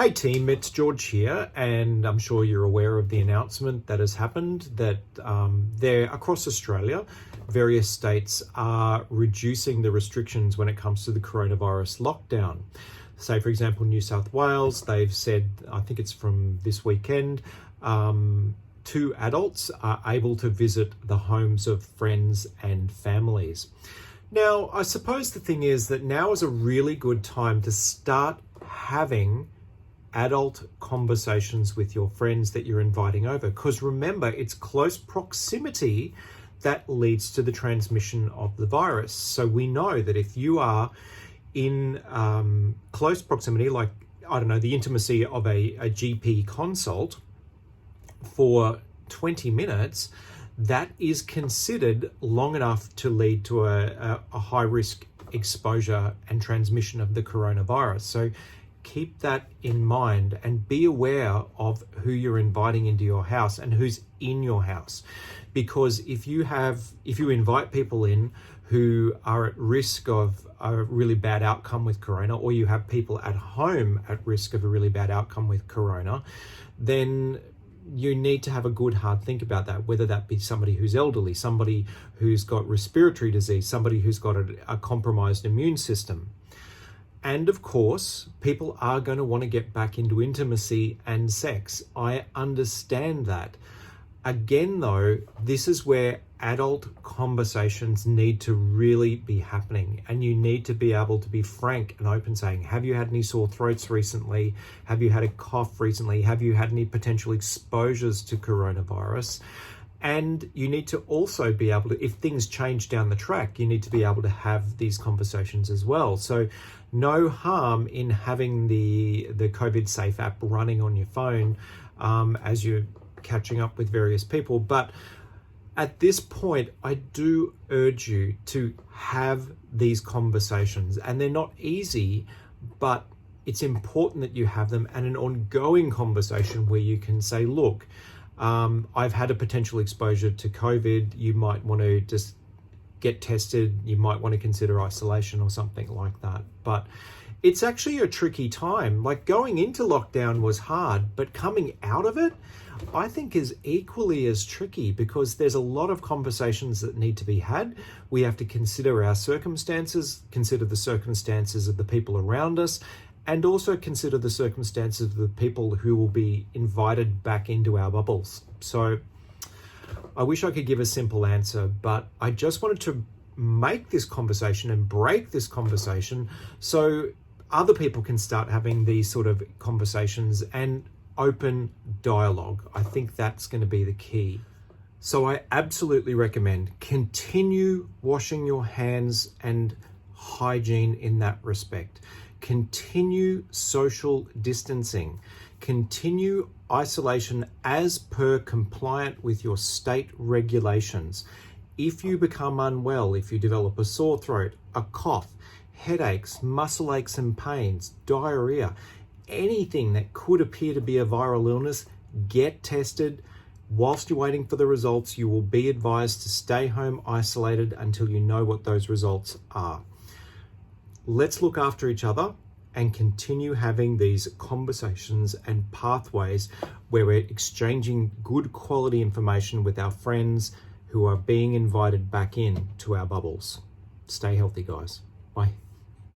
Hey team, it's George here, and I'm sure you're aware of the announcement that has happened that there across Australia, various states are reducing the restrictions when it comes to the coronavirus lockdown. Say, for example, New South Wales, they've said, I think it's from this weekend, 2 adults are able to visit the homes of friends and families. Now, I suppose the thing is that now is a really good time to start having adult conversations with your friends that you're inviting over, because remember, it's close proximity that leads to the transmission of the virus. So we know that if you are in close proximity, like, I don't know, the intimacy of a GP consult for 20 minutes, that is considered long enough to lead to a high risk exposure and transmission of the coronavirus. So keep that in mind and be aware of who you're inviting into your house and who's in your house. Because if you invite people in who are at risk of a really bad outcome with corona, or you have people at home at risk of a really bad outcome with corona, then you need to have a good hard think about that, whether that be somebody who's elderly, somebody who's got respiratory disease, somebody who's got a compromised immune system. And of course, people are going to want to get back into intimacy and sex. I understand that. Again, though, this is where adult conversations need to really be happening. And you need to be able to be frank and open, saying, have you had any sore throats recently? Have you had a cough recently? Have you had any potential exposures to coronavirus? And you need to also be able to, if things change down the track, you need to be able to have these conversations as well. So no harm in having the COVID Safe app running on your phone as you're catching up with various people. But at this point, I do urge you to have these conversations. And they're not easy, but it's important that you have them, and an ongoing conversation where you can say, look, I've had a potential exposure to COVID. You might want to just get tested. You might want to consider isolation or something like that. But it's actually a tricky time. Like, going into lockdown was hard, but coming out of it, I think, is equally as tricky, because there's a lot of conversations that need to be had. We have to consider our circumstances, consider the circumstances of the people around us, and also consider the circumstances of the people who will be invited back into our bubbles. So I wish I could give a simple answer, but I just wanted to make this conversation and break this conversation so other people can start having these sort of conversations and open dialogue. I think that's going to be the key. So I absolutely recommend continue washing your hands and hygiene in that respect. Continue social distancing. Continue isolation as per compliant with your state regulations. If you become unwell, if you develop a sore throat, a cough, headaches, muscle aches and pains, diarrhea, anything that could appear to be a viral illness, get tested. Whilst you're waiting for the results, you will be advised to stay home isolated until you know what those results are. Let's look after each other and continue having these conversations and pathways where we're exchanging good quality information with our friends who are being invited back in to our bubbles. Stay healthy, guys. Bye.